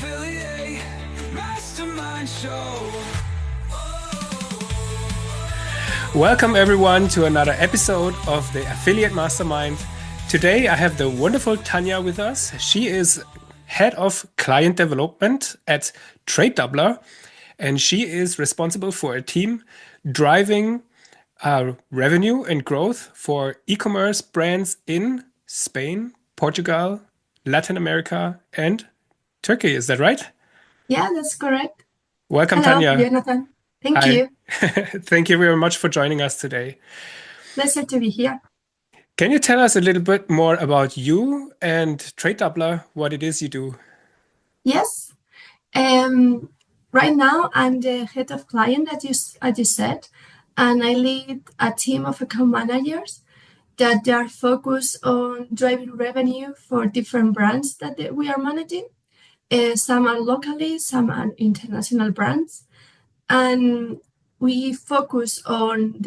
Affiliate Mastermind Show. Welcome everyone to another episode of the Affiliate Mastermind. Today I have the wonderful Tania with us. She is head of client development at Tradedoubler, and she is responsible for a team driving revenue and growth for e-commerce brands in Spain, Portugal, Latin America, and Turkey. Is that right? Yeah, that's correct. Welcome, Hello, Tania. Jonathan. Thank Hi. you. Thank you very much for joining us today. Pleasure to be here. Can you tell us a little bit more about you and Tradedoubler, what it is you do? Yes. Right now, I'm the head of client, as you said, and I lead a team of account managers that they are focused on driving revenue for different brands that we are managing. Some are locally, some are international brands. And we focus on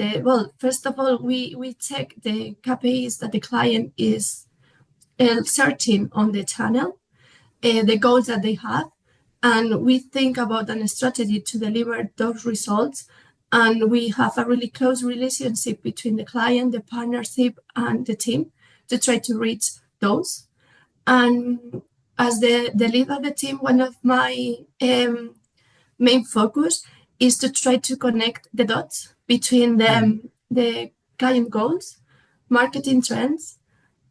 first of all, we check the KPIs that the client is searching on the channel, the goals that they have, and we think about a strategy to deliver those results. And we have a really close relationship between the client, the partnership, and the team to try to reach those. And as the lead of the team, one of my main focus is to try to connect the dots between the client goals, marketing trends,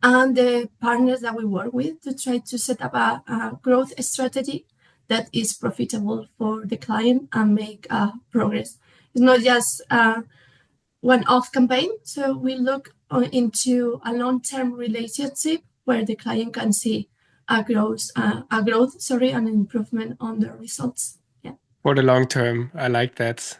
and the partners that we work with to try to set up a growth strategy that is profitable for the client and make progress. It's not just a one-off campaign, so we look into a long-term relationship where the client can see a growth, an improvement on the results. For the long term. I like that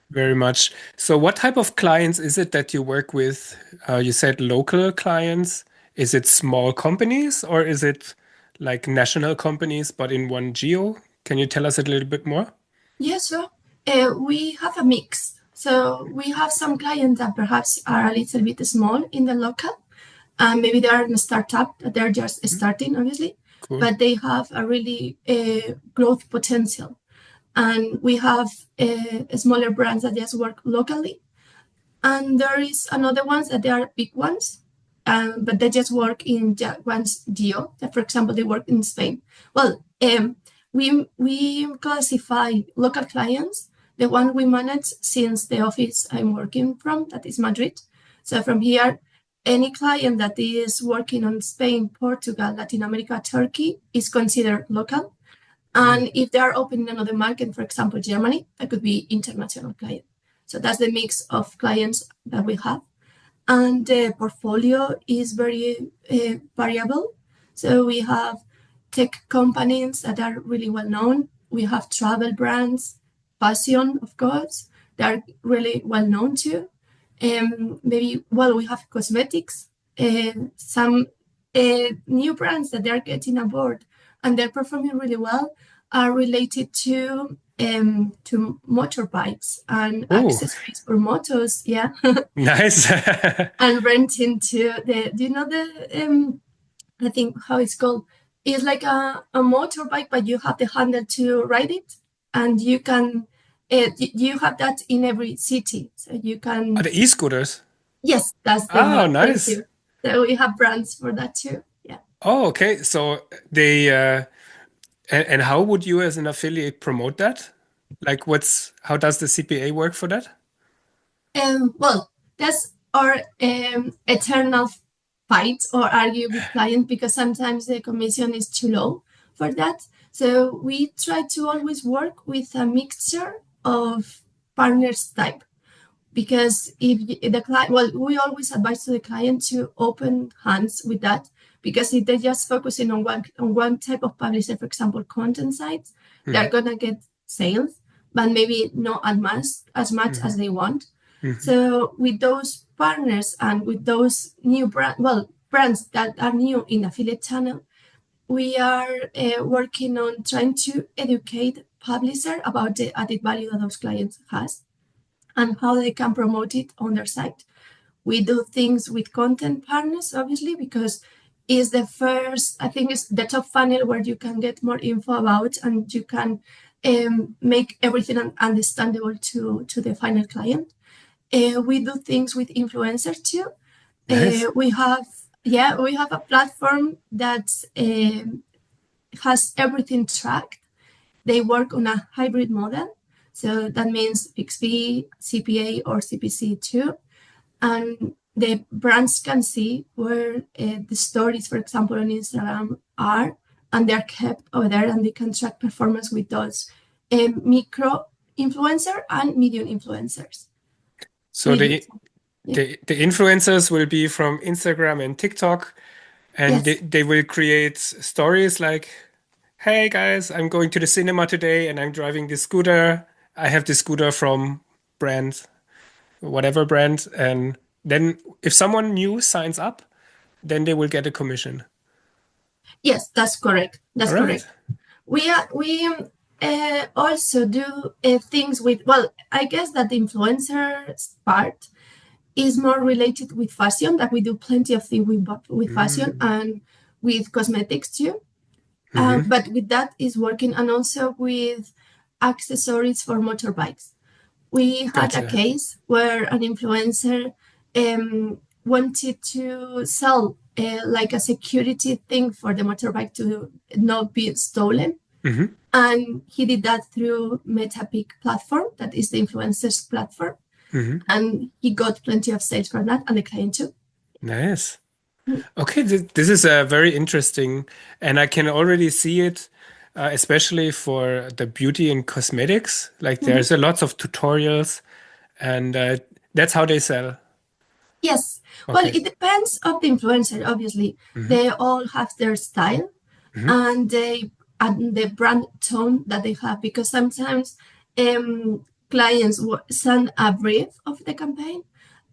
very much. So what type of clients is it that you work with? You said local clients. Is it small companies or is it like national companies, but in one geo? Can you tell us a little bit more? Yeah, sure. We have a mix. So we have some clients that perhaps are a little bit small in the local. Maybe they are in a startup that they're just starting, obviously, but they have a really growth potential. And we have smaller brands that just work locally. And there is another ones that they are big ones, but they just work in one geo. For example, they work in Spain. Well, we classify local clients, the one we manage since the office I'm working from, that is Madrid. So from here, any client that is working on Spain, Portugal, Latin America, Turkey is considered local. And if they are opening another market, for example, Germany, that could be international client. So that's the mix of clients that we have. And the portfolio is very variable. So we have tech companies that are really well known. We have travel brands, fashion, of course, that are really well known too. We have cosmetics, some new brands that they're getting aboard and they're performing really well are related to motorbikes and accessories for motos. Yeah. Nice. And renting to I think how it's called. It's like a motorbike, but you have the handle to ride it, and you can you have that in every city, so you can. Are the e-scooters? Yes, that's the one. Oh, nice. Thank you. So we have brands for that too. Yeah. Oh, okay. So they and how would you as an affiliate promote that? Like how does the CPA work for that? Well, that's our eternal fight or argue with client because sometimes the commission is too low for that. So we try to always work with a mixture of partners type. Because if the client, we always advise to the client to open hands with that. Because if they're just focusing on one type of publisher, for example, content sites, they're gonna get sales, but maybe not as much as they want. So with those partners and with those new brands that are new in affiliate channel, we are working on trying to educate publisher about the added value that those clients has and how they can promote it on their site. We do things with content partners, obviously, because is the first, I think it's the top funnel where you can get more info about and you can make everything understandable to the final client. We do things with influencers too. Nice. We have a platform that has everything tracked. They work on a hybrid model. So that means fixed fee, CPA, or CPC too. And the brands can see where the stories, for example, on Instagram are, and they're kept over there, and they can track performance with those micro influencer and medium influencers. So the influencers will be from Instagram and TikTok, and Yes. they will create stories like, hey guys, I'm going to the cinema today and I'm driving this scooter. I have this scooter from brand, whatever brand. And then if someone new signs up, then they will get a commission. Yes, that's correct. That's All right. correct. We also do things with, well, I guess that the influencer part is more related with fashion, that we do plenty of things with fashion and with cosmetics too. But with that is working, and also with accessories for motorbikes. We had a Gotcha. case where an influencer wanted to sell like a security thing for the motorbike to not be stolen. And he did that through MetaPic platform, that is the influencer's platform. And he got plenty of sales from that, and the client too. Nice. Okay, this is very interesting, and I can already see it, especially for the beauty and cosmetics. Like there's a lots of tutorials, and that's how they sell. Yes. Well, Okay. it depends of the influencer, obviously. They all have their style and the brand tone that they have, because sometimes clients send a brief of the campaign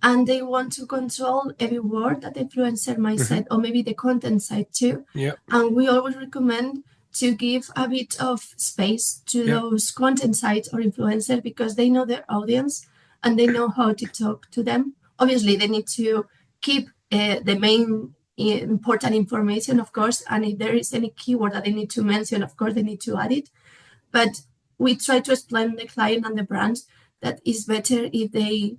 and they want to control every word that the influencer might say, or maybe the content side too. Yeah. And we always recommend to give a bit of space to those content sites or influencers, because they know their audience and they know how to talk to them. Obviously, they need to keep the main important information, of course, and if there is any keyword that they need to mention, of course, they need to add it. But we try to explain the client and the brands that it's better if they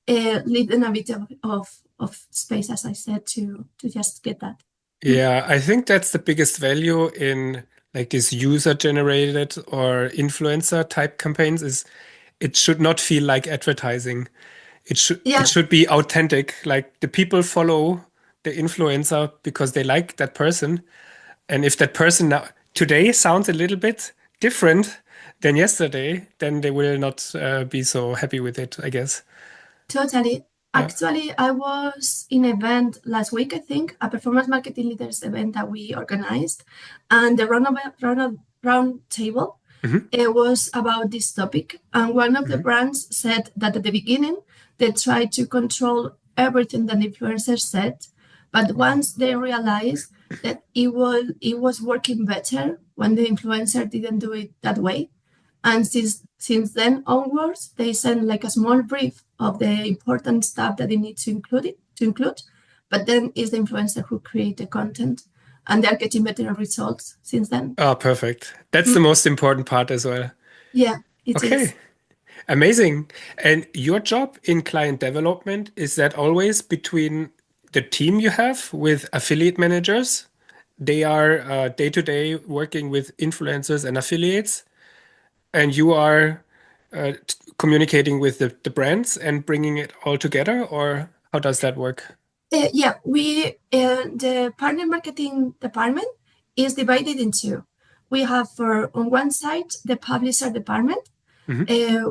leave them a bit of space, as I said, to just get that. Yeah, I think that's the biggest value in like this user-generated or influencer type campaigns is it should not feel like advertising. It should be authentic. Like the people follow the influencer because they like that person. And if that person now today sounds a little bit different than yesterday, then they will not be so happy with it, I guess. Totally. Actually, I was in an event last week, I think, a performance marketing leaders event that we organized, and the round table it was about this topic. And one of the brands said that at the beginning they tried to control everything that the influencer said, but once they realized that it was working better when the influencer didn't do it that way. And since then onwards, they send like a small brief of the important stuff that they need to include. But then it's the influencer who create the content, and they're getting better results since then. Oh, perfect. That's the most important part as well. Yeah, it Okay. is. Amazing. And your job in client development, is that always between the team you have with affiliate managers? They are day to day working with influencers and affiliates, and you are communicating with the brands and bringing it all together, or how does that work? Yeah, the partner marketing department is divided in two. We have on one side the publisher department,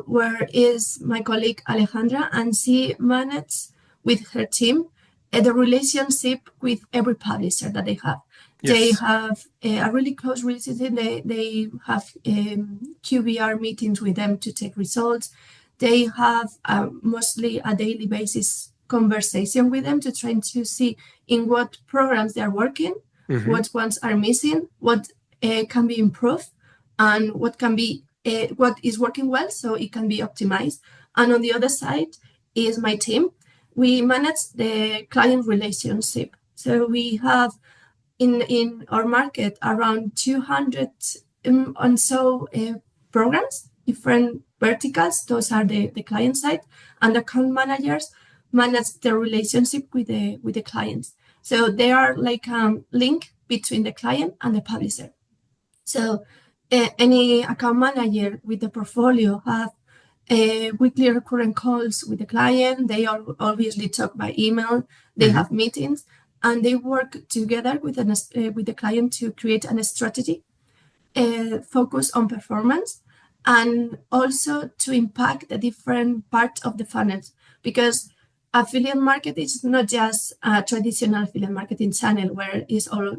where is my colleague Alejandra, and she manages with her team the relationship with every publisher that they have. They Yes. have a really close relationship. They have QBR meetings with them to take results. They have mostly a daily basis conversation with them to try to see in what programs they are working, what ones are missing, what can be improved, and what is working well so it can be optimized. And on the other side is my team. We manage the client relationship. So we have in our market around 200 and so programs, different verticals. Those are the client side, and account managers manage the relationship with the clients. So they are like link between the client and the publisher. So any account manager with the portfolio have weekly recurrent calls with the client. They obviously talk by email. They have meetings, and they work together with the client to create a strategy focus on performance, and also to impact the different parts of the funnels, because affiliate market is not just a traditional affiliate marketing channel where it's all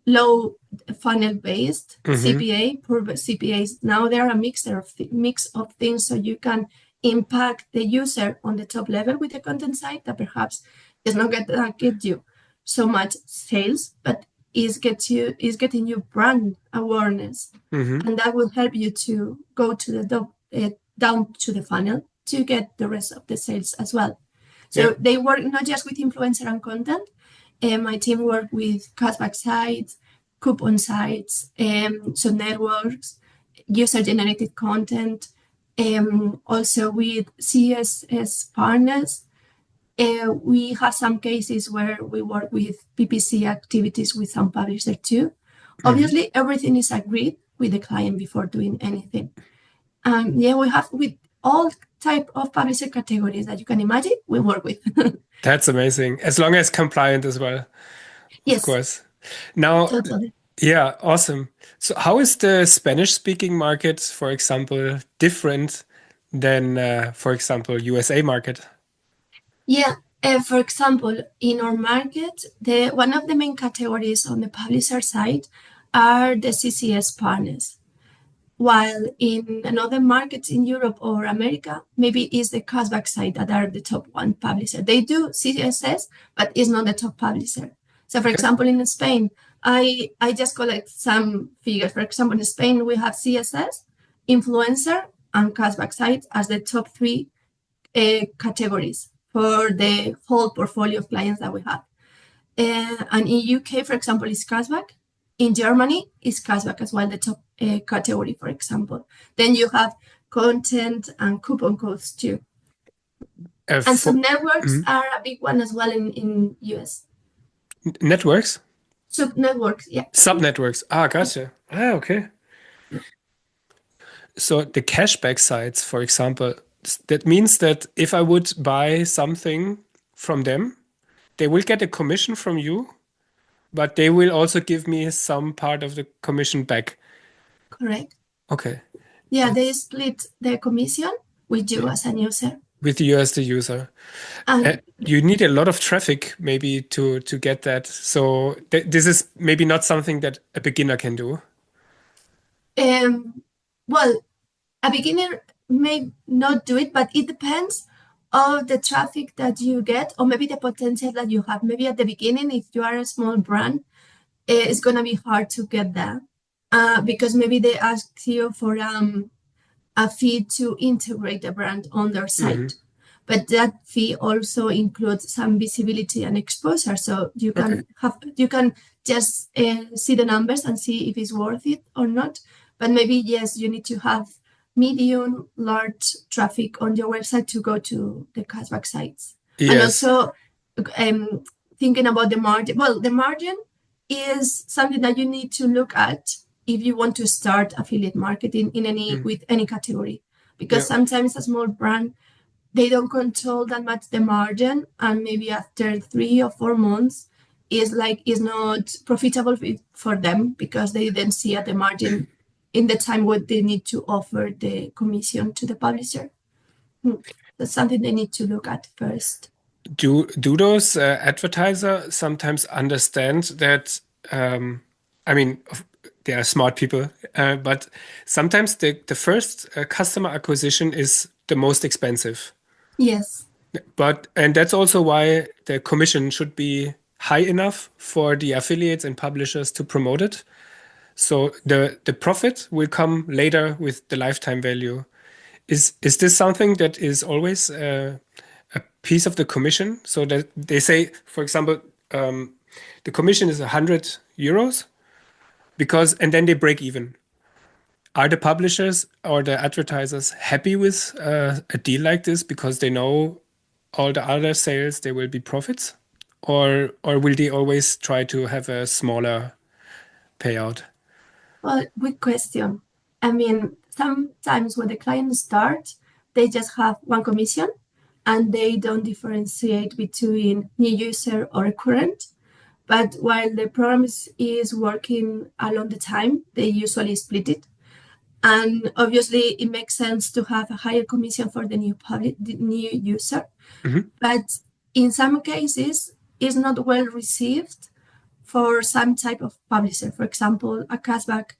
low funnel based CPA, poor CPAs. Now there are a mix of things, so you can impact the user on the top level with the content side that perhaps is not get you so much sales, but is getting you brand awareness, and that will help you to go to the down to the funnel to get the rest of the sales as well. So they work not just with influencer and content. My team work with cashback sites, coupon sites, so networks, user-generated content, also with CSS partners. We have some cases where we work with PPC activities with some publishers too. Obviously, everything is agreed with the client before doing anything. We have with all type of publisher categories that you can imagine, we work with. That's amazing. As long as compliant as well. Yes. Of course. Now, Totally. yeah, awesome. So how is the Spanish-speaking market, for example, different than, for example, USA market? Yeah. For example, in our market, one of the main categories on the publisher side are the CCS partners. While in another markets in Europe or America, maybe it's the cashback side that are the top one publisher. They do CSS, but it's not the top publisher. So for example, in Spain, I just collect some figures. For example, in Spain, we have CSS, influencer, and cashback sites as the top three categories for the whole portfolio of clients that we have. And in UK, for example, is cashback. In Germany, is cashback as well, the top category, for example. Then you have content and coupon codes too. And some networks are a big one as well in US. Networks? Sub-networks, yeah. Sub-networks. Gotcha. Okay. So the cashback sites, for example, that means that if I would buy something from them, they will get a commission from you, but they will also give me some part of the commission back. Correct. Okay. Yeah, they split the commission with you as a user. With you as the user. You need a lot of traffic maybe to get that. So this is maybe not something that a beginner can do. Well, a beginner may not do it, but it depends on the traffic that you get, or maybe the potential that you have. Maybe at the beginning, if you are a small brand, it's going to be hard to get that because maybe they ask you for a fee to integrate the brand on their site. But that fee also includes some visibility and exposure. So you can you can just see the numbers and see if it's worth it or not. But maybe, yes, you need to have medium, large traffic on your website to go to the cashback sites. Yes. And also thinking about the margin. Well, the margin is something that you need to look at if you want to start affiliate marketing in with any category, because sometimes a small brand, they don't control that much the margin, and maybe after 3 or 4 months is not profitable for them because they didn't see at the margin in the time what they need to offer the commission to the publisher. That's something they need to look at first. Do those advertisers sometimes understand that? I mean, they are smart people, but sometimes the first customer acquisition is the most expensive. Yes. And that's also why the commission should be high enough for the affiliates and publishers to promote it. So the profit will come later with the lifetime value. Is this something that is always a piece of the commission? So that they say, for example, the commission is 100 euros and then they break even. Are the publishers or the advertisers happy with a deal like this because they know all the other sales there will be profits, or will they always try to have a smaller payout? Well, good question. I mean, sometimes when the clients start, they just have one commission and they don't differentiate between new user or current. But while the program is working along the time, they usually split it. And obviously, it makes sense to have a higher commission for the new user. But in some cases, it's not well received for some type of publisher. For example, a cashback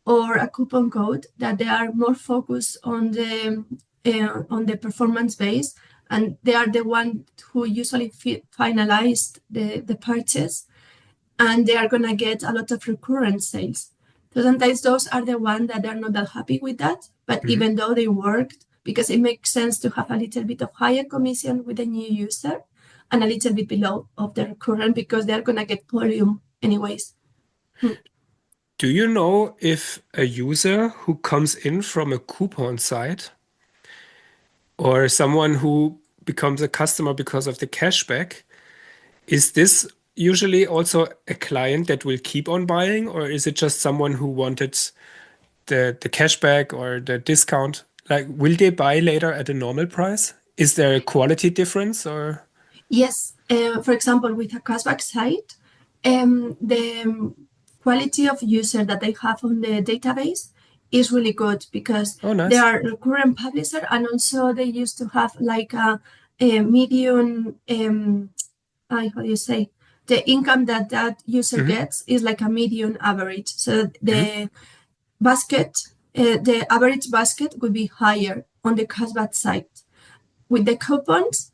or a coupon code, that they are more focused on the performance base, and they are the one who usually finalize the purchase, and they are gonna get a lot of recurrent sales. So sometimes those are the ones that are not that happy with that, but even though they worked, because it makes sense to have a little bit of higher commission with a new user and a little bit below of the recurrent, because they're gonna get volume anyways. Do you know if a user who comes in from a coupon site or someone who becomes a customer because of the cashback, is this usually also a client that will keep on buying, or is it just someone who wanted the cashback or the discount? Like, will they buy later at a normal price? Is there a quality difference, or? Yes, for example, with a cashback site, the quality of user that they have on the database is really good, because Oh, nice. they are recurrent publisher, and also they used to have like a medium, how do you say, the income that user gets is like a median average. So the basket, the average basket would be higher on the cashback site. With the coupons,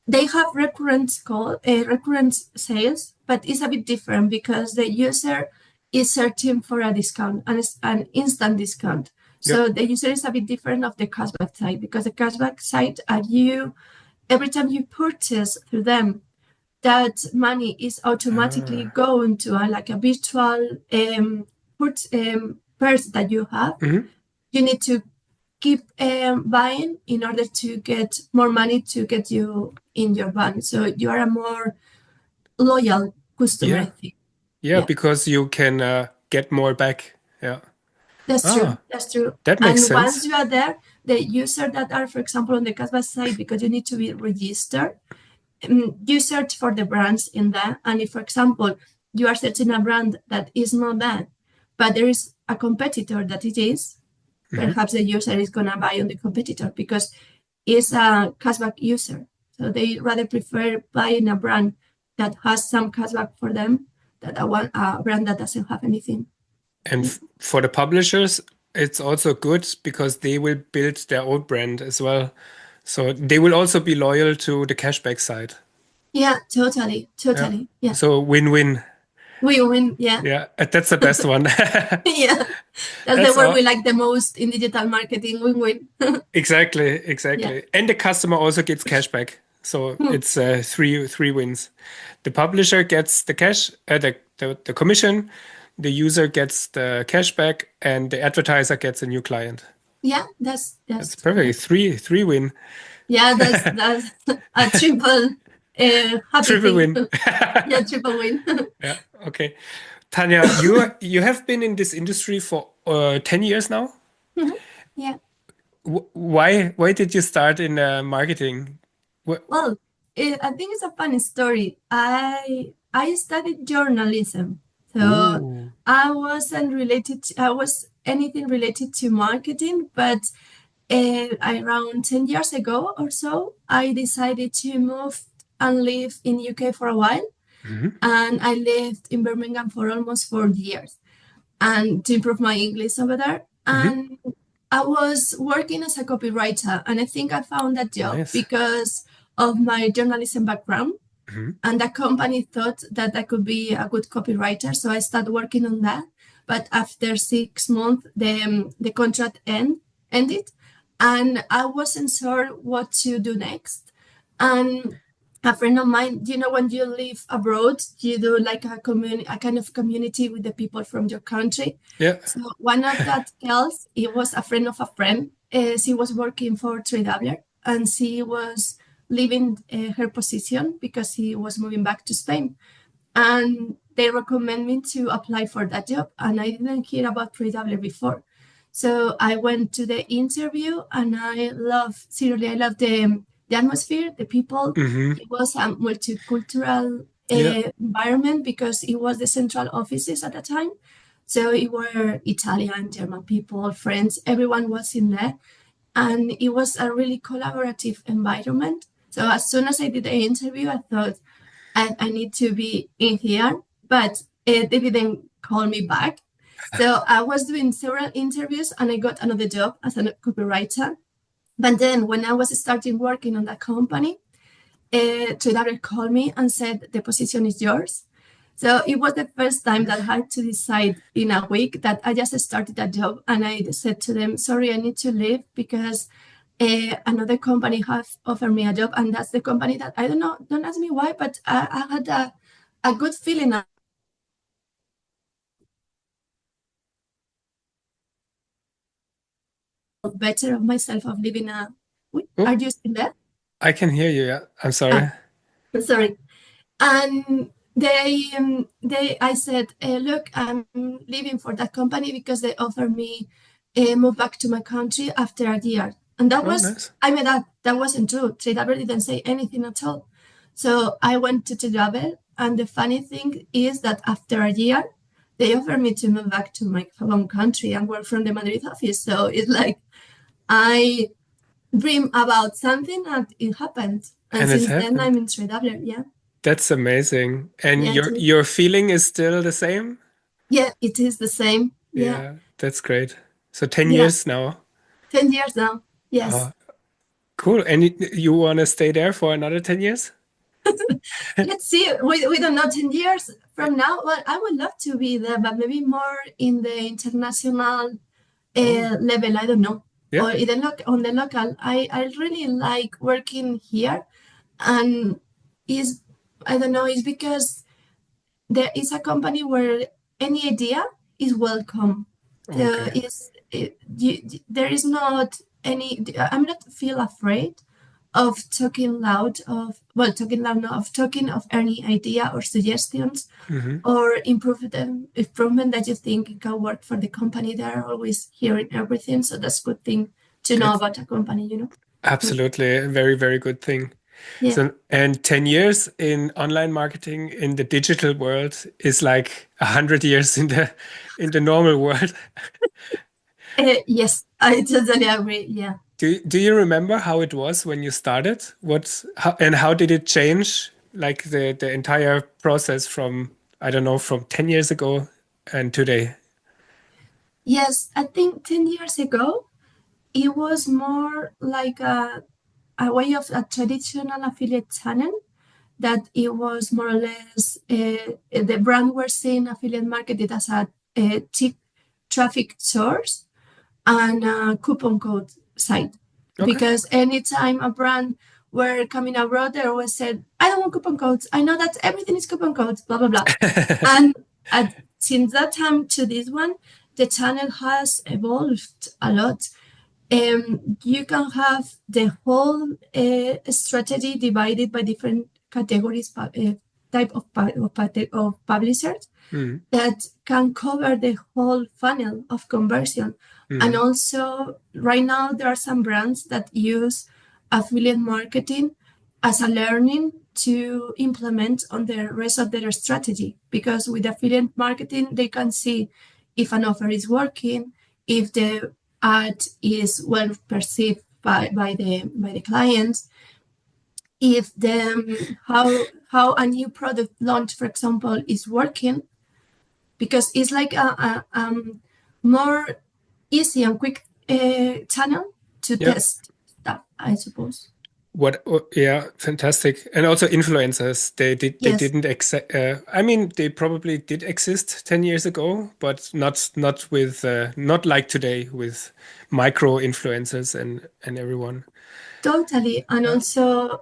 they have recurrent sales, but it's a bit different because the user is searching for a discount, and it's an instant discount. So the user is a bit different of the cashback site, because the cashback site every time you purchase through them, that money is automatically going to like a virtual purse that you have. You need to keep buying in order to get more money to get you in your bank. So you are a more loyal customer, I think. Yeah, because you can get more back. Yeah. That's true. That's true. That makes And sense. once you are there, the user that are, for example, on the cashback site, because you need to be registered, you search for the brands in there. And if, for example, you are searching a brand that is not that, but there is a competitor that it is, perhaps the user is going to buy on the competitor because it's a cashback user. So they rather prefer buying a brand that has some cashback for them than a brand that doesn't have anything. And for the publishers, it's also good because they will build their own brand as well. So they will also be loyal to the cashback side. Yeah, totally. Yeah. So win-win. We win, yeah. Yeah, that's the best one. Yeah. That's the word we like the most in digital marketing, win-win. Exactly. Yeah. And the customer also gets cashback. So it's three wins. The publisher gets the the commission, the user gets the cashback, and the advertiser gets a new client. Yeah, that's perfect. Three win. Yeah, that's a triple happy Triple thing. win. Yeah, triple win. Yeah. Okay. Tania, you have been in this industry for 10 years now. Yeah. Why did you start in marketing? Well, I think it's a funny story. I studied journalism, so Ooh. I was anything related to marketing, but around 10 years ago or so, I decided to move and live in UK for a while. And I lived in Birmingham for almost 4 years, and to improve my English over there. And I was working as a copywriter, and I think I found that job Nice. because of my journalism background. And the company thought that I could be a good copywriter, so I started working on that. But after 6 months, the contract ended, and I wasn't sure what to do next. And a friend of mine, when you live abroad, you do like a kind of community with the people from your country. Yeah. So one of that girls, it was a friend of a friend. She was working for Tradedoubler, and she was leaving her position because she was moving back to Spain. And they recommend me to apply for that job, and I didn't hear about Tradedoubler before. So I went to the interview, and I love the atmosphere, the people. Hmm. It was a multicultural Yeah. environment because it was the central offices at the time. So it were Italian, German people, friends, everyone was in there. And it was a really collaborative environment. So as soon as I did the interview, I thought, I need to be in here, but they didn't call me back. So I was doing several interviews and I got another job as a copywriter. But then when I was starting working on that company, Trader called me and said, the position is yours. So it was the first time that I had to decide in a week that I just started a job. And I said to them, sorry, I need to leave because another company have offered me a job. And that's the company that, I don't know, don't ask me why, but I had a good feeling better of myself of living a. Oh, Are you still there? I can hear you. Yeah. I'm sorry. Sorry. And I said, look, I'm leaving for that company because they offered me move back to my country after a year. And that Oh, was, nice. I mean, that wasn't true. Tradedoubler didn't say anything at all. So I went to Tradedoubler, and the funny thing is that after a year, they offered me to move back to my home country and work from the Madrid office. So it's like I dream about something and it happened. And And it's since then, I'm happened. in Tradedoubler. Yeah. That's amazing. And Yeah, it your is. your feeling is still the same? Yeah, it is the same. Yeah. Yeah, that's great. So 10 Yeah. years now. 10 years now. Yes. Oh, cool. And you want to stay there for another 10 years? Let's see. We don't know 10 years from now. Well, I would love to be there, but maybe more in the international Oh, level. I don't know. yeah. Or in on the local. I really like working here. And is I don't know, it's because there is a company where any idea is welcome. Okay. There is not any. I'm not feel afraid of talking loud talking loud, no, of talking of any idea or suggestions Hmm. or improvement that you think can work for the company. They're always hearing everything, so that's a good thing to know That's about a company. Mm. absolutely a very, very good thing. Yeah. So, and 10 years in online marketing in the digital world is like 100 years in the normal world. Yes, I totally agree. Yeah. Do you remember how it was when you started? And how did it change, like the entire process from, I don't know, from 10 years ago and today? Yes, I think 10 years ago, it was more like a way of a traditional affiliate channel, that it was more or less the brand were seeing affiliate marketing as a cheap traffic source and a coupon code site. Okay. Because anytime a brand were coming abroad, they always said, I don't want coupon codes. I know that everything is coupon codes, blah, blah, blah. And since that time to this one, the channel has evolved a lot. You can have the whole strategy divided by different categories, type of publishers Mm, that can cover the whole funnel of conversion. And mhm, also, right now, there are some brands that use affiliate marketing as a learning to implement on the rest of their strategy. Because with affiliate marketing, they can see if an offer is working, if the ad is well perceived by the clients, if the how a new product launch, for example, is working, because it's like a more easy and quick channel to yeah. test stuff, I suppose. Yeah, fantastic. And also influencers, they Yes, didn't I mean, they probably did exist 10 years ago, but not with not like today with micro influencers and everyone. totally. And Yeah. also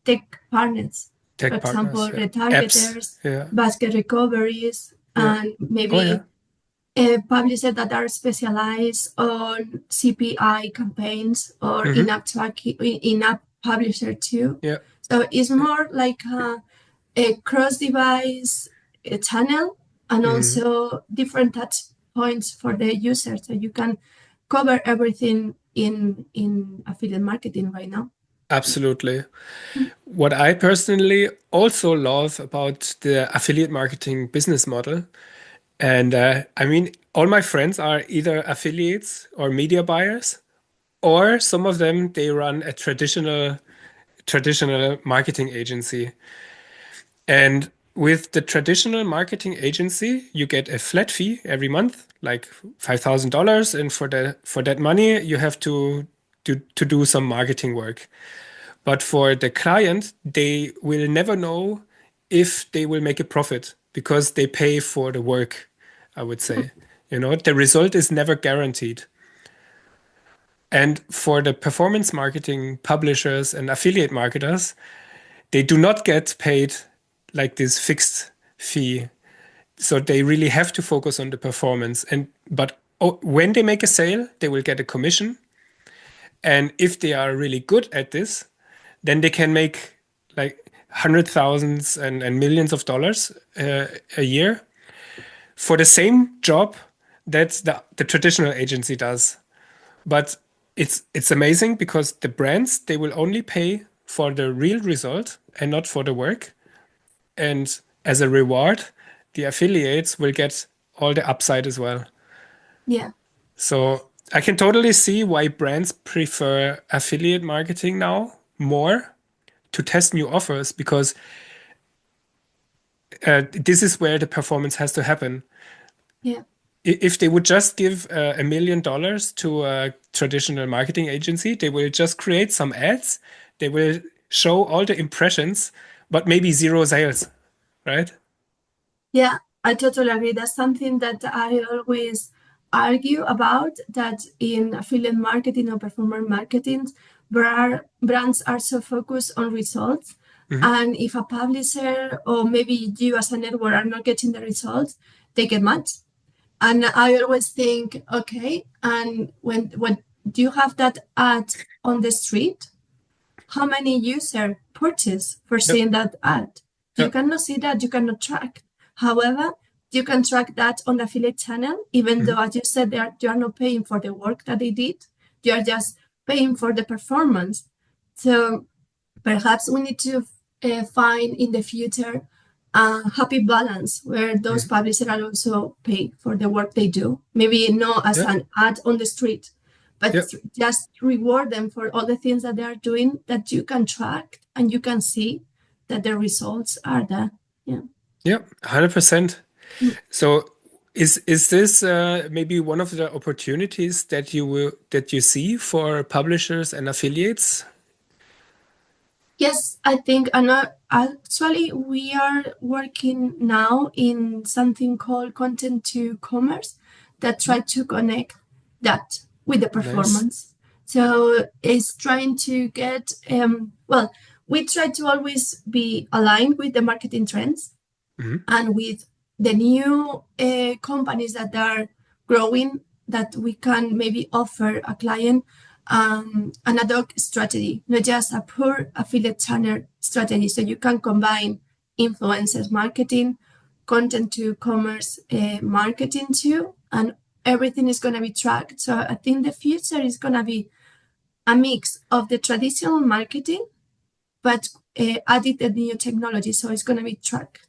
tech partners, for Tech example, partners, yeah. Apps, retargeters, yeah. basket recoveries, Yeah. and Oh yeah. maybe publishers that are specialized on CPI campaigns or Hmm. in-app tracking, in-app publisher too. Yeah. So it's more like a cross-device channel and Hmm. also different touch points for the user. So you can cover everything in affiliate marketing right now. Absolutely. What I personally also love about the affiliate marketing business model, and I mean, all my friends are either affiliates or media buyers, or some of them they run a traditional marketing agency. And with the traditional marketing agency, you get a flat fee every month, like $5,000, and for that money, you have to do some marketing work. But for the client, they will never know if they will make a profit because they pay for the work, I would say. You know, the result is never guaranteed. And for the performance marketing publishers and affiliate marketers, they do not get paid like this fixed fee. So they really have to focus on the performance. And but when they make a sale, they will get a commission. And if they are really good at this, then they can make like hundred thousands and millions of dollars a year for the same job that the traditional agency does. But it's amazing because the brands they will only pay for the real result and not for the work. And as a reward, the affiliates will get all the upside as well. Yeah. So I can totally see why brands prefer affiliate marketing now more to test new offers because this is where the performance has to happen. Yeah. If they would just give $1 million to a traditional marketing agency, they will just create some ads, they will show all the impressions, but maybe zero sales, right? Yeah, I totally agree. That's something that I always argue about, that in affiliate marketing or performer marketing, brands are so focused on results. Hmm. And if a publisher or maybe you as a network are not getting the results, they get mad. And I always think, okay, and when do you have that ad on the street? How many users purchase for Yep. seeing that ad? You Yep. cannot see that, you cannot track. However, you can track that on the affiliate channel, even Hmm. though, as you said, you are not paying for the work that they did. You are just paying for the performance. So perhaps we need to find in the future a happy balance where those Hmm. publishers are also paid for the work they do. Maybe not as Yep. an ad on the street, but Yep. just reward them for all the things that they are doing that you can track and you can see that the results are there. Yeah. Yep. 100%. Mm. So is this maybe one of the opportunities that you see for publishers and affiliates? Yes, I think, and actually, we are working now in something called content to commerce that try to connect that with the Nice. performance. So it's trying to get, well, we try to always be aligned with the marketing trends Hmm. and with the new companies that are growing, that we can maybe offer a client an ad hoc strategy, not just a pure affiliate channel strategy. So you can combine influencers marketing, content to commerce marketing too, and everything is going to be tracked. So I think the future is going to be a mix of the traditional marketing, but added the new technology. So it's going to be tracked.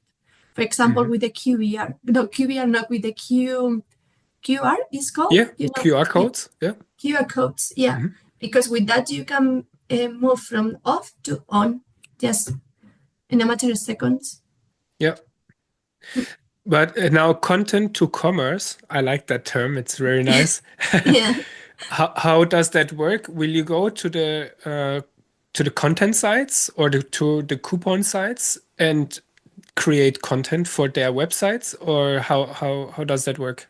For example, Hmm. with the QVR, no QVR, not with the QR is called, Yeah. QR yeah, codes. Yeah. QR codes, yeah, Hmm. because with that you can move from off to on just in a matter of seconds. Yeah. But now content to commerce, I like that term. It's very nice. Yeah. How does that work? Will you go to the to the content sites or to the coupon sites and create content for their websites, or how does that work?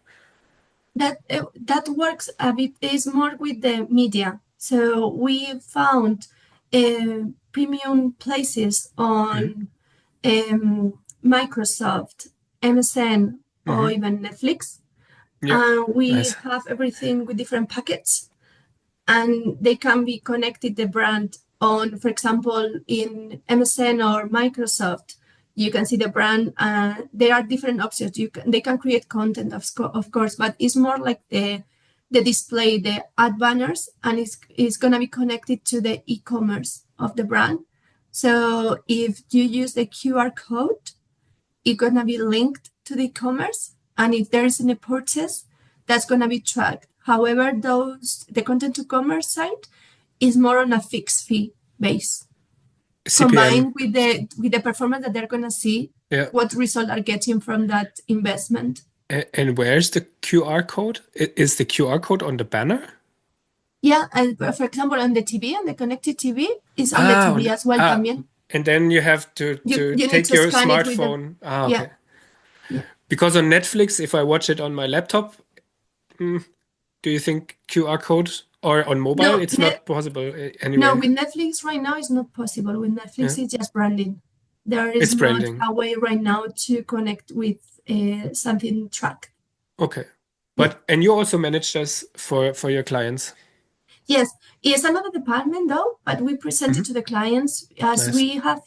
That works a bit is more with the media. So we found premium places on Microsoft, MSN, or even Netflix. Yeah, We nice. have everything with different packets, and they can be connected the brand on, for example, in MSN or Microsoft. You can see the brand. There are different options. They can create content, of course, but it's more like the display, the ad banners, and it's gonna be connected to the e-commerce of the brand. So if you use the QR code, it's gonna be linked to the e-commerce, and if there's any purchase, that's gonna be tracked. However, the content to commerce site is more on a fixed fee base, CPM. combined with the performance that they're gonna see, Yeah. what result are getting from that investment. And where's the QR code? Is the QR code on the banner? Yeah, and for example, on the TV, on the connected TV, is on the TV as well, también. And then you have to You need take to your scan it with the, smartphone. yeah, Okay. yeah. Because on Netflix, if I watch it on my laptop, do you think QR code or on mobile, No, it's not possible no, anyway? with Netflix right now, it's not possible. With Netflix, Yeah. it's just branding. There is It's not branding. a way right now to connect with something tracked. Okay. Yeah. And you also manage this for your clients. Yes, it's another department though, but we present it to the clients as Nice. we have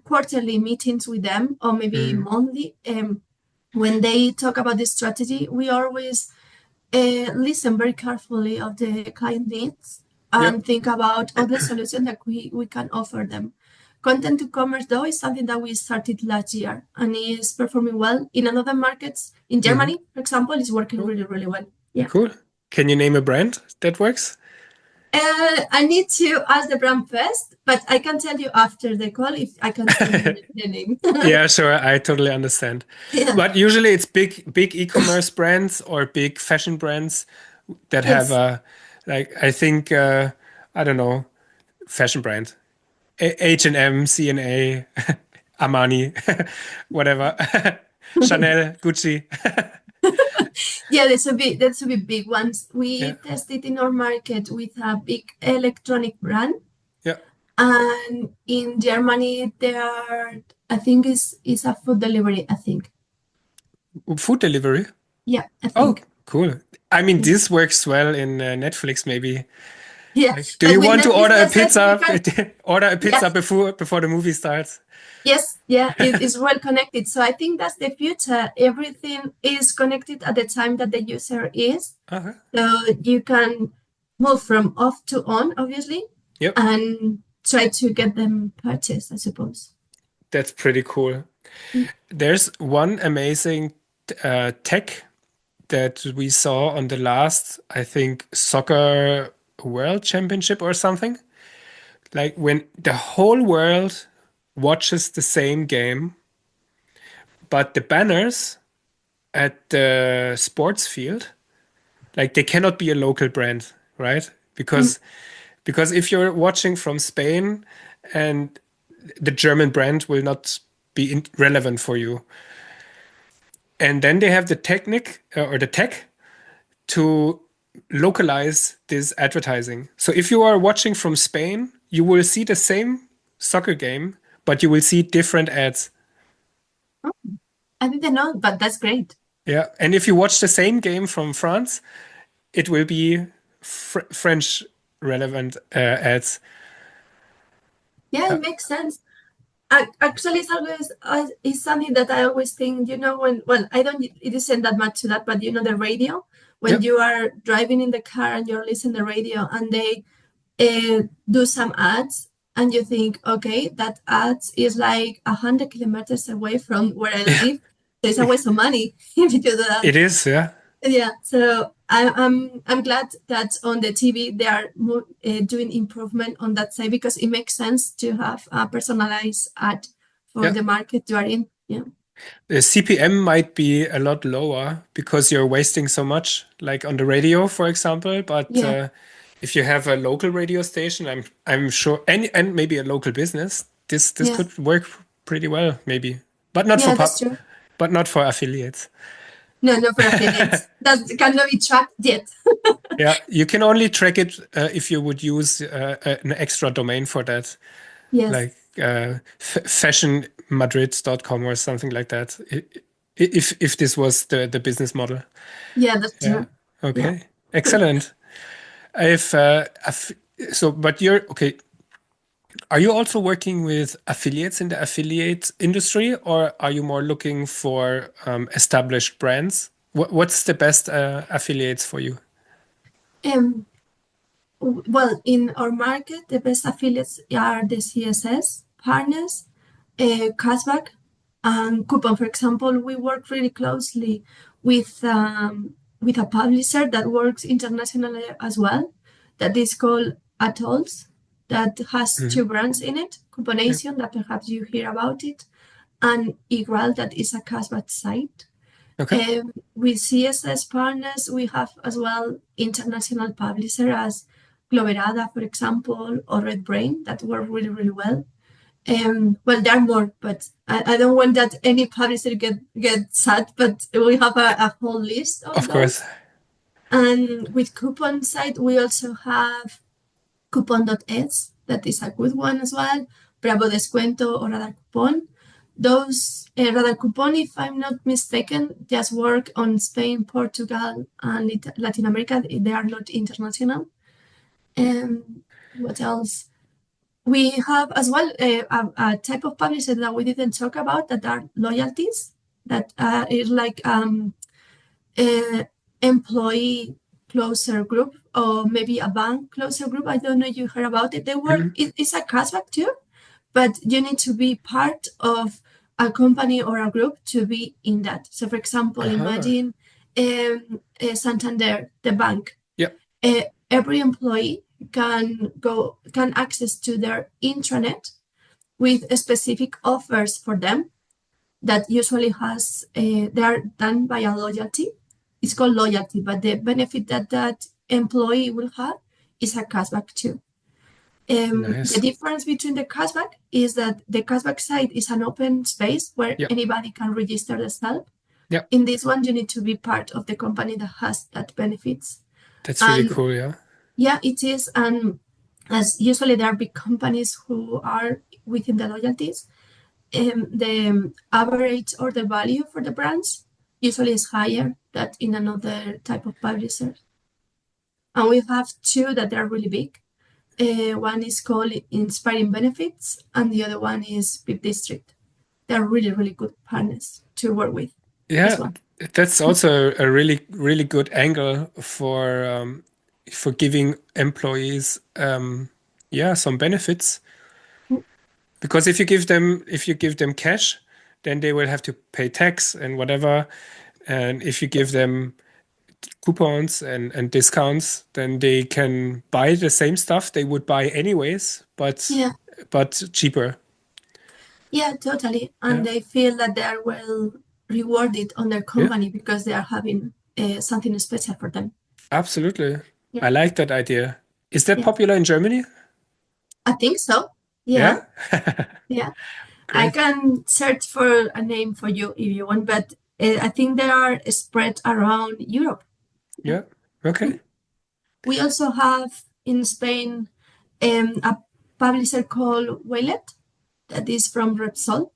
quarterly meetings with them, or maybe monthly. When they talk about the strategy, we always listen very carefully of the client needs and think about all the solutions that we can offer them. Content to commerce though is something that we started last year and is performing well in another markets. In Germany, for example, it's working really, really well. Yeah. Cool. Can you name a brand that works? I need to ask the brand first, but I can tell you after the call if I can tell you the name. Yeah, sure. I totally understand. Yeah. But usually it's big e-commerce brands or big fashion brands that have Yes. like I think I don't know, fashion brand. H&M, C&A, Armani, whatever. Chanel, Gucci. Yeah, that's a bit big ones. We Yeah. tested in our market with a big electronic brand. Yeah. And in Germany, there are, I think is a food delivery, I think. Food delivery. Yeah, I Oh, think. cool. I mean, this works well in Netflix, maybe. Yeah. Like, do But you with want to Netflix, order a they said we pizza? can, Order a pizza yes, before the movie starts. yes, yeah, it is well connected. So I think that's the future. Everything is connected at the time that the user is. Uh-huh. So you can move from off to on, obviously, Yep. and try to get them purchased, I suppose. That's pretty cool. There's one amazing tech that we saw on the last, I think, soccer world championship or something. Like when the whole world watches the same game, but the banners at the sports field, like they cannot be a local brand, right? Because if you're watching from Spain and the German brand will not be relevant for you. And then they have the technique or the tech to localize this advertising. So if you are watching from Spain, you will see the same soccer game, but you will see different ads. I didn't know, but that's great. Yeah. And if you watch the same game from France, it will be French relevant ads. Yeah, it makes sense. Actually, it's always it's something that I always think. When I don't listen that much to that, but the radio when Yep. you are driving in the car and you're listening to the radio and they do some ads and you think, okay, that ads is like 100 kilometers away from where I live. So it's a waste of money if you do that. It is, yeah. Yeah, so I'm glad that on the TV they are doing improvement on that side because it makes sense to have a personalized ad for the market you are in. Yeah. The CPM might be a lot lower because you're wasting so much, like on the radio, for example. But if you have a local radio station, I'm sure, and maybe a local business, this Yeah, could work pretty well, maybe, but not for yeah, that's true. but not for affiliates. No, not for affiliates. That cannot be tracked yet. Yeah, you can only track it if you would use an extra domain for that, Yes. like fashionmadrid.com or something like that. If this was the business model. Yeah, that's Yeah. true. Yeah. Okay. Excellent. If so, but you're okay. Are you also working with affiliates in the affiliate industry, or are you more looking for established brands? What's the best affiliates for you? Um, well, in our market, the best affiliates are the CSS partners, Cashback, and Coupon. For example, we work really closely with a publisher that works internationally as well, that is called Atolls, that has Mhm. two brands in it, Yeah. Couponation, that perhaps you hear about it, and Igual, that is a cashback site. Okay. With CSS partners, we have as well international publishers as Globerada, for example, or Red Brain that work really, really well. Well, there are more, but I don't want that any publisher get sad, but we have a whole list of Of course. those. And with coupon side, we also have coupon.es, that is a good one as well, Bravo Descuento or Radar Coupon. Those Radar Coupon, if I'm not mistaken, just work on Spain, Portugal, and Latin America. They are not international. What else? We have as well a type of publisher that we didn't talk about that are loyalties, that is like employee closer group or maybe a bank closer group. I don't know if you heard about it. They work, Mhm. it's a cashback too, but you need to be part of a company or a group to be in that. So, for example, Uh-huh. imagine Santander, the bank. Yeah. Every employee can access to their intranet with specific offers for them that usually has they are done by a loyalty. It's called loyalty, but the benefit that that employee will have is a cashback too. The Nice. difference between the cashback is that the cashback site is an open space where Yeah. anybody can register themselves. Yeah. In this one, you need to be part of the company that has that benefits. That's really And cool. Yeah. yeah, it is. And as usually there are big companies who are within the loyalties, the average order value for the brands usually is higher than in another type of publisher. And we have two that are really big. One is called Inspiring Benefits, and the other one is Big District. They're really, really good partners to work with as Yeah. well. That's also a really, really good angle for giving employees yeah, some benefits. Because if you give them cash, then they will have to pay tax and whatever. And if you give them coupons and discounts, then they can buy the same stuff they would buy anyways, Yeah, but cheaper. yeah, totally. Yeah, And they feel that they are well rewarded on their yeah, company because they are having something special for them. absolutely. Yeah, I like that idea. Is that yeah, popular in Germany? I think so. Yeah, Yeah, yeah. I great. can search for a name for you if you want, but I think they are spread around Europe. Yeah. Yeah, okay. We also have in Spain a publisher called Waylet that is from Repsol.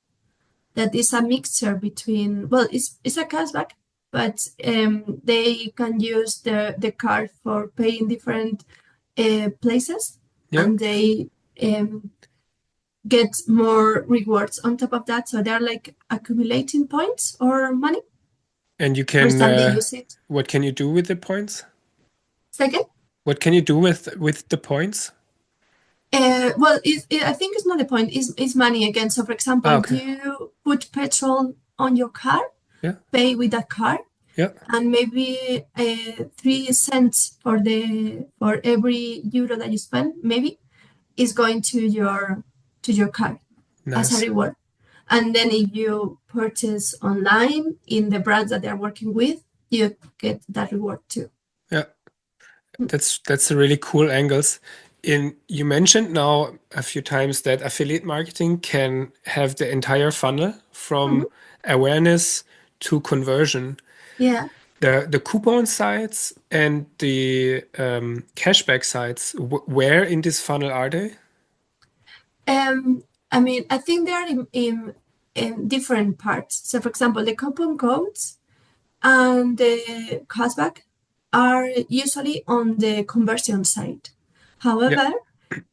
That is a mixture between, well, it's a cashback, but they can use the card for paying different places, Yeah, and they get more rewards on top of that. So they're like accumulating points or money and you first can. time they use it. What can you do with the points? Second, What can you do with the points? well, I think it's not the point. It's money again. So, for example, Ah, okay. you put petrol on your car, Yeah, pay with that card, yeah, and maybe 3 cents for every euro that you spend, maybe is going to your card as a nice. reward. And then if you purchase online in the brands that they're working with, you get that reward too. Yeah. That's a really cool angles. You mentioned now a few times that affiliate marketing can have the entire funnel from Mhm. awareness to conversion. Yeah. The coupon sites and the cashback sites, where in this funnel are they? I mean, I think they are in different parts. So, for example, the coupon codes and the cashback are usually on the conversion side. Yeah. However,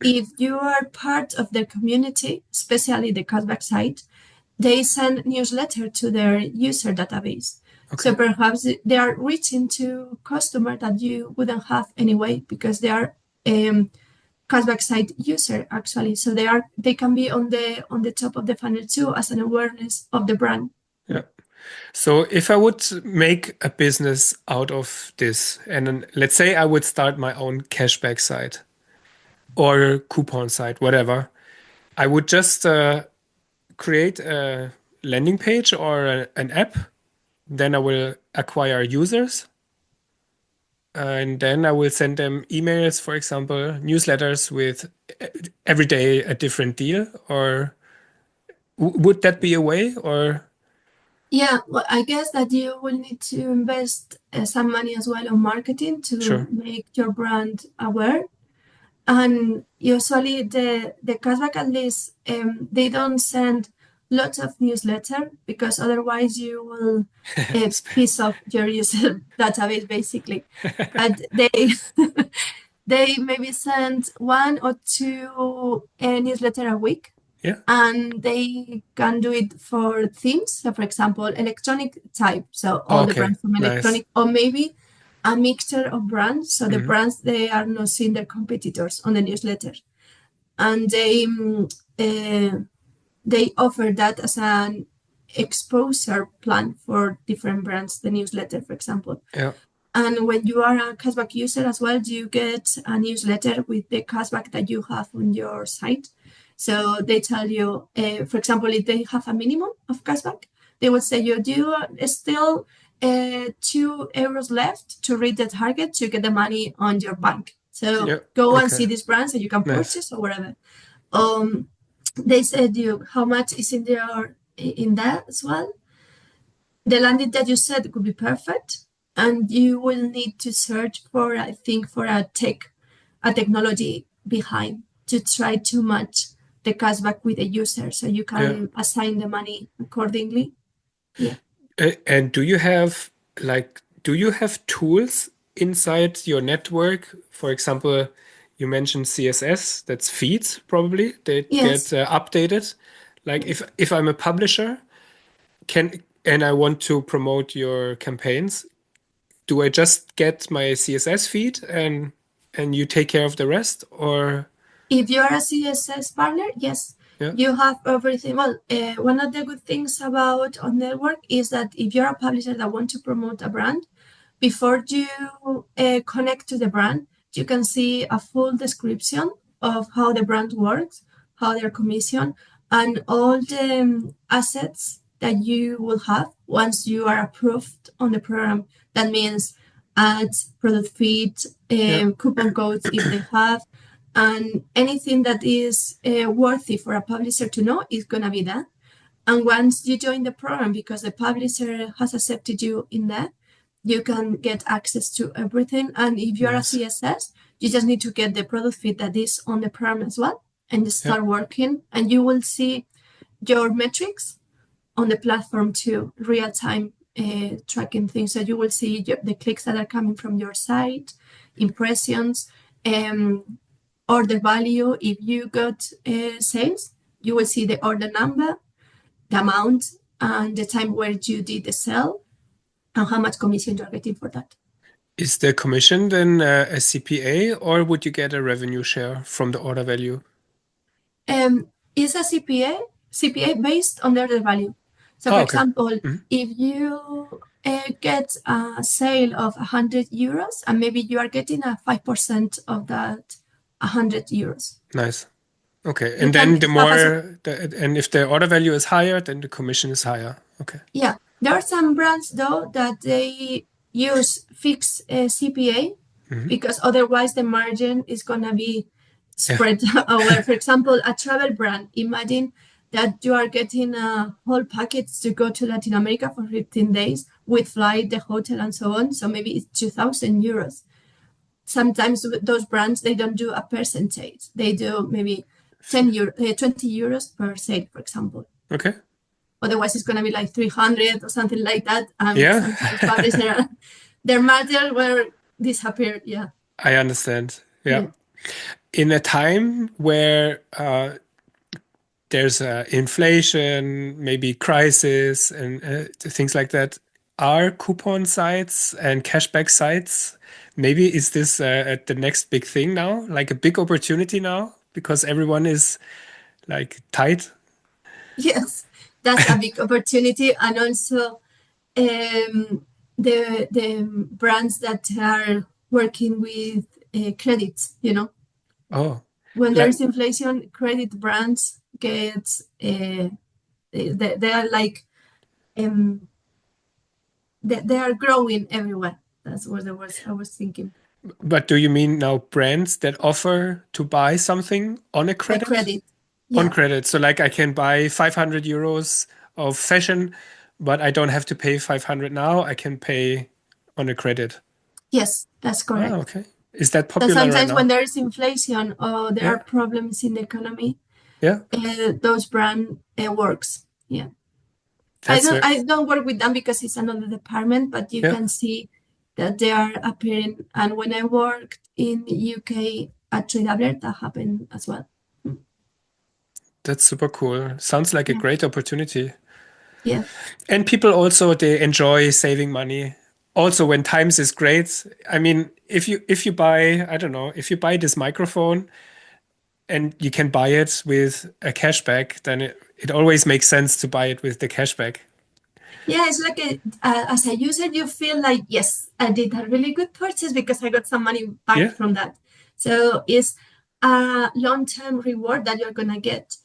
if you are part of the community, especially the cashback site, they send newsletter to their user database. So Okay. perhaps they are reaching to customer that you wouldn't have anyway because they are cashback site user actually. So they can be on the top of the funnel too as an awareness of the brand. Yeah. So if I would make a business out of this, and then let's say I would start my own cashback site or coupon site, whatever, I would just create a landing page or an app. Then I will acquire users, and then I will send them emails, for example, newsletters with every day a different deal. Or would that be a way? Or Yeah, well, I guess that you will need to invest some money as well on marketing to sure, make your brand aware. And usually the cashback at least they don't send lots of newsletter because otherwise you will piss off your user database basically. But they they maybe send one or two newsletter a week yeah, and they can do it for themes. So, for example, electronic type, so all the okay, brands from nice. electronic, or maybe a mixture of brands. So the Mhm. brands they are not seeing their competitors on the newsletter, and they offer that as an exposure plan for different brands. The newsletter, for example. Yeah, And when you are a cashback user as well, you get a newsletter with the cashback that you have on your site. So they tell you, for example, if they have a minimum of cashback, they will say you still €2 left to reach the target to get the money on your bank. So yeah, go and okay, see these brands and you can nice. purchase or whatever. Um, they said you how much is in that as well. The landing that you said could be perfect, and you will need to search for, I think, for a technology behind to try to match the cashback with the user, so you Yeah. can assign the money accordingly. Yeah. And do you have tools inside your network? For example, you mentioned CSS, that's feeds probably that get Yes. updated. Like if I'm a publisher, can and I want to promote your campaigns, do I just get my CSS feed and you take care of the rest? Or If you're a CSS partner, yes, yeah, you have everything. Well, one of the good things about on network is that if you're a publisher that want to promote a brand, before you connect to the brand, you can see a full description of how the brand works, how they're commissioned, and all the assets that you will have once you are approved on the program. That means ads, product feed, yeah, coupon codes if they have, and anything that is worthy for a publisher to know is going to be there. And once you join the program, because the publisher has accepted you in there, you can get access to everything. And if you're a nice. CSS, you just need to get the product feed that is on the program as well and just Yeah. start working. And you will see your metrics on the platform too, real time tracking things. So you will see the clicks that are coming from your site, impressions, order value. If you got sales, you will see the order number, the amount, and the time where you did the sale, and how much commission you're getting for that. Is the commission then a CPA or would you get a revenue share from the order value? It's a CPA based on the order value. So, Oh, for okay. example, Mhm. if you get a sale of €100 and maybe you are getting a 5% of that €100, Nice. Okay. you And can then the have more, and if the order value is higher, then the commission is higher. Okay. yeah. There are some brands though that they use fixed CPA because otherwise the margin is going to be spread over. For example, a travel brand, imagine that you are getting a whole package to go to Latin America for 15 days with flight, the hotel, and so on. So maybe it's 2,000 euros. Sometimes those brands, they don't do a percentage. They do maybe 20 euros per sale, for example. Okay. Otherwise, it's going to be like 300 or something like that. Yeah. Sometimes their margin will disappear. Yeah. I understand. Yeah. In a time where there's inflation, maybe crisis, and things like that, are coupon sites and cashback sites, maybe is this the next big thing now, like a big opportunity now, because everyone is like tight? Yes, that's a big opportunity. And also the brands that are working with credits, Oh, when like, there's inflation, credit brands get they are like they are growing everywhere. That's what I was thinking. but do you mean now brands that offer to buy something on a By credit? credit, On yeah. credit. So like I can buy 500 euros of fashion, but I don't have to pay 500 now. I can pay on a credit. Yes, that's Ah, correct. okay. Is that So popular right sometimes when now? there is inflation or there are Yeah. problems in the economy, Yeah. those brand works. Yeah. That's it. I don't work with them because it's another department, but you Yeah. can see that they are appearing. And when I worked in UK at Tradedoubler, that happened as well. That's super cool. Sounds like a Yeah. great opportunity. Yeah. And people also they enjoy saving money. Also when times is great. I mean, if you buy, I don't know, if you buy this microphone and you can buy it with a cashback, then it always makes sense to buy it with the cashback. Yeah, it's like as a user, you feel like, yes, I did a really good purchase because I got some money back Yeah. from that. So it's a long-term reward that you're gonna get.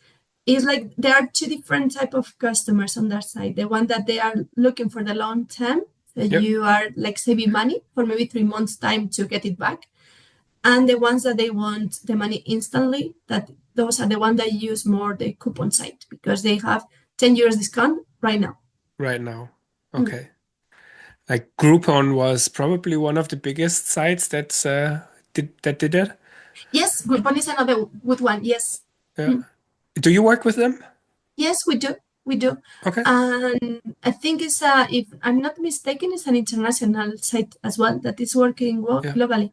It's like there are two different type of customers on that side. The one that they are looking for the long term, so Yep. you are like saving money for maybe 3 months time to get it back. And the ones that they want the money instantly, that those are the ones that use more the coupon site because they have 10 euros discount right now. Right now. Okay. Like Groupon was probably one of the biggest sites that did it. Yes, Groupon is another good one. Yes. Yeah. Do you work with them? Yes, we do. We do. Okay. And I think it's if I'm not mistaken, it's an international site as well that is working well Yeah. globally.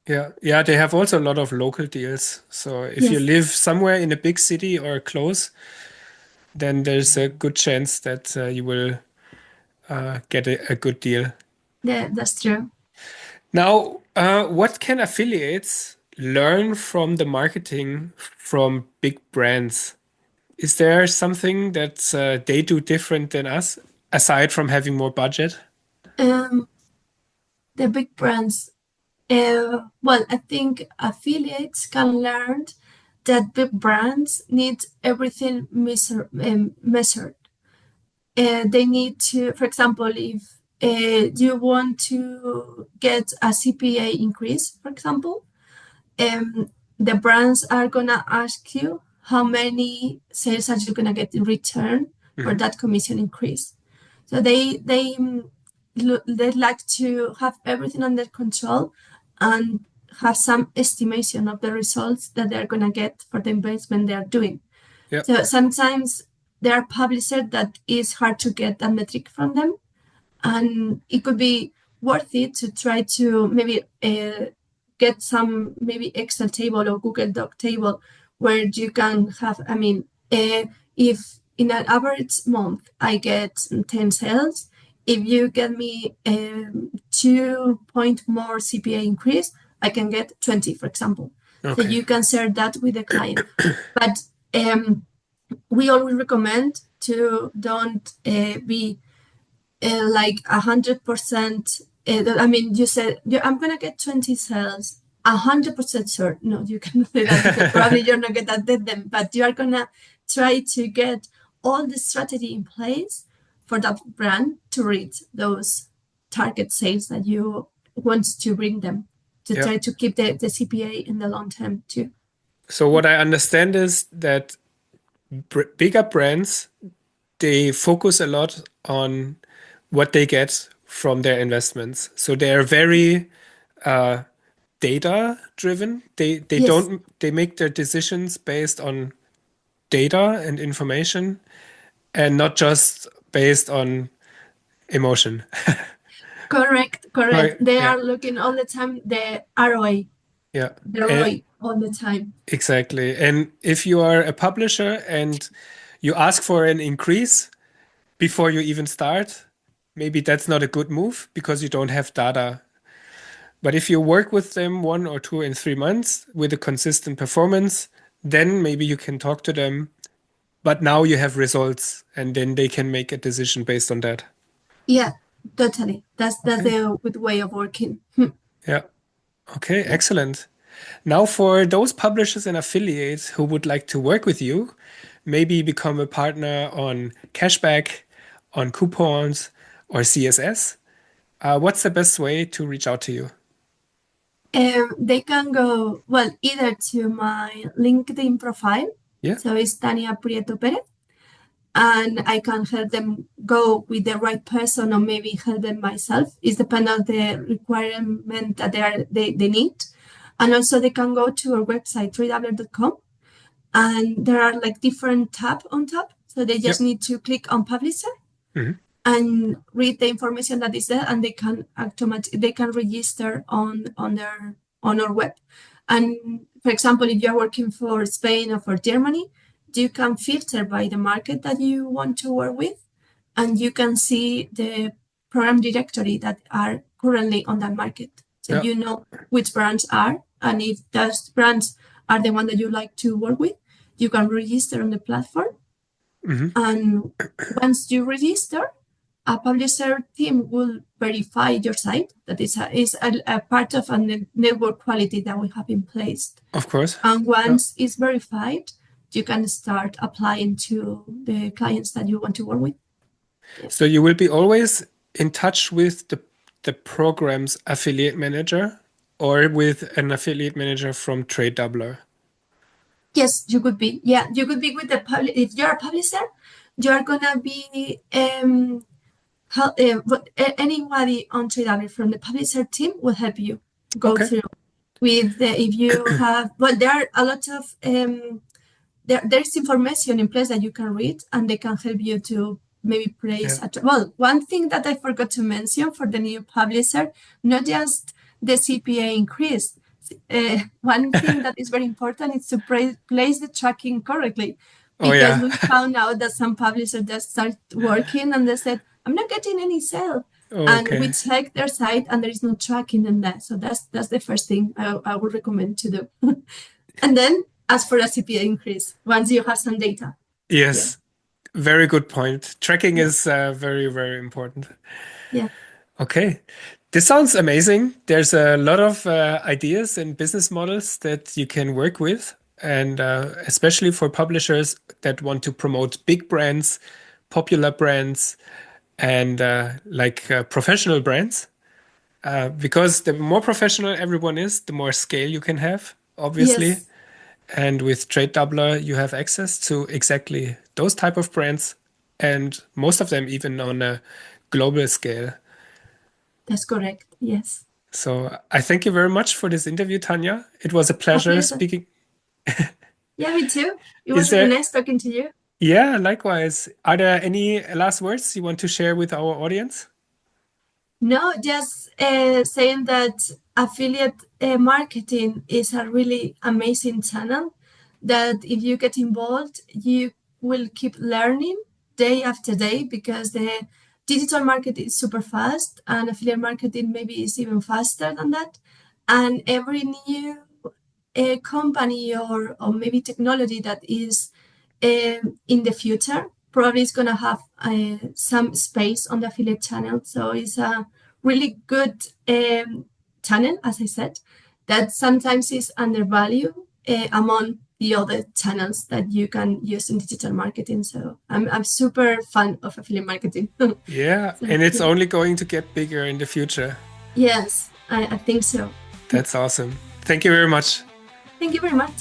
Yeah. Yeah. They have also a lot of local deals. So if you Yes, live somewhere in a big city or close, then there's a good chance that you will get a good deal. that's true. Now, what can affiliates learn from the marketing from big brands? Is there something that they do different than us, aside from having more budget? Um, the big brands. Well, I think affiliates can learn that big brands need everything measured. They need to, for example, if you want to get a CPA increase, for example, the brands are gonna ask you how many sales are you gonna get in return for that commission increase. So they like to have everything under control and have some estimation of the results that they're gonna get for the investment they are doing. Yeah. So sometimes there are publishers that is hard to get a metric from them, and it could be worth it to try to maybe get some maybe Excel table or Google Doc table where you can have, I mean, if in an average month I get 10 sales, if you get me 2 point more CPA increase, I can get 20, for example. So Okay. you can share that with the client. But we always recommend to don't be like 100%. I mean, you said I'm gonna get 20 sales. 100% sure. No, you cannot do that because probably you're not gonna get them. But you are gonna try to get all the strategy in place for that brand to reach those target sales that you want to bring them. try to keep the CPA in the long term too. So what I understand is that bigger brands, they focus a lot on what they get from their investments. So they are very data driven. They Yes. don't they make their decisions based on data and information and not just based on emotion. Correct. Right. They Yeah. are looking all the time the ROI, Yeah. the ROI all the time. Exactly. And if you are a publisher and you ask for an increase before you even start, maybe that's not a good move because you don't have data. But if you work with them 1 or 2 and 3 months with a consistent performance, then maybe you can talk to them. But now you have results and then they can make a decision based on that. Yeah, totally. That's Okay. the good way of working. Yeah. Okay, Yeah. excellent. Now, for those publishers and affiliates who would like to work with you, maybe become a partner on Cashback, on coupons, or CSS, what's the best way to reach out to you? They can go, well, either to my LinkedIn profile. Yeah. So it's Tania Prieto Pérez. And I can help them go with the right person or maybe help them myself. It's depending on the requirement that they need. And also they can go to our website, tradedoubler.com. And there are like different tabs on top. So they just Yep. need to click on publisher Mhm. and read the information that is there, and they can register on our web. And for example, if you're working for Spain or for Germany, you can filter by the market that you want to work with, and you can see the program directory that are currently on that market. So Yeah. you know which brands are, and if those brands are the one that you like to work with, you can register on the platform. Mhm. And once you register, a publisher team will verify your site. That is a part of a network quality that we have in place. Of course. And once it's verified, you can start applying to the clients that you want to work with. So you will be always in touch with the program's affiliate manager or with an affiliate manager from Tradedoubler. Yes, you could be. Yeah, you could be with the public. If you're a publisher, you're gonna be anybody on Tradedoubler from the publisher team will help you go Okay. through with if you have. Well, there are a lot of there's information in place that you can read, and they can help you to maybe place. Yeah. Well, one thing that I forgot to mention for the new publisher, not just the CPA increase. One thing that is very important is to place the tracking correctly, Oh, because yeah. we found out that some publishers just start working and they said, "I'm not getting any sale." And we Okay. check their site and there is no tracking in that. So that's the first thing I would recommend to do. And then ask for a CPA increase once you have some data. Yes. Very good point. Tracking is very, very important. Yeah. Okay. This sounds amazing. There's a lot of ideas and business models that you can work with. And especially for publishers that want to promote big brands, popular brands, and professional brands. Because the more professional everyone is, the more scale you can have, obviously. Yes, And with Tradedoubler, you have access to exactly those type of brands, and most of them even on a global scale. that's correct. Yes. So I thank you very much for this interview, Tanya. It was a A pleasure pleasure. speaking. Yeah, me too. It Is was really there, nice talking to you. yeah, likewise. Are there any last words you want to share with our audience? No, just saying that affiliate marketing is a really amazing channel that if you get involved, you will keep learning day after day, because the digital market is super fast and affiliate marketing maybe is even faster than that. And every new company or maybe technology that is in the future probably is going to have some space on the affiliate channel. So it's a really good channel, as I said, that sometimes is undervalued among the other channels that you can use in digital marketing. So I'm super fan of affiliate marketing. Yeah, So, and it's yeah. only going to get bigger in the future. Yes, I think so. That's awesome. Thank you very much. Thank you very much.